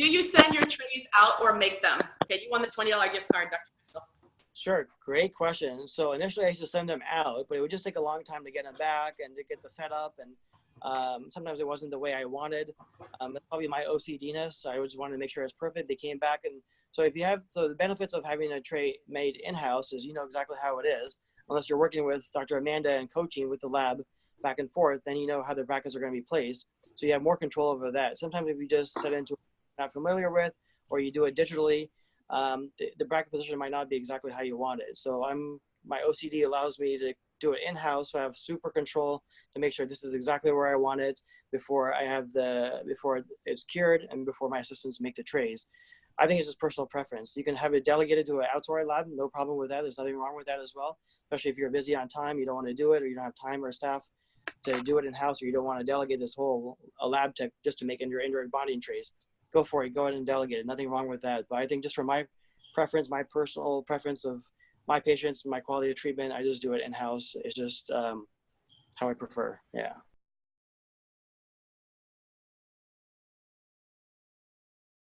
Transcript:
Do you send your trays out or make them? Okay, you won the $20 gift card, Dr. Crystal. Sure, great question. So initially I used to send them out, but it would just take a long time to get them back and to get the setup, and sometimes it wasn't the way I wanted. That's probably my OCD-ness. I just wanted to make sure it's perfect. They came back, and so the benefits of having a tray made in-house is you know exactly how it is. Unless you're working with Dr. Amanda and coaching with the lab back and forth, then you know how the brackets are going to be placed. So you have more control over that. Sometimes if you just set into what you're not familiar with, or you do it digitally, the bracket position might not be exactly how you want it. So my OCD allows me to do it in-house, so I have super control to make sure this is exactly where I want it before it's cured and before my assistants make the trays. I think it's just personal preference. You can have it delegated to an outsourced lab, no problem with that. There's nothing wrong with that as well, especially if you're busy on time, you don't want to do it, or you don't have time or staff to do it in-house, or you don't want to delegate this whole lab tech just to make your indirect bonding trays. Go for it. Go ahead and delegate it. Nothing wrong with that. But I think just for my preference, my personal preference of my patients, my quality of treatment, I just do it in-house. It's just how I prefer. Yeah.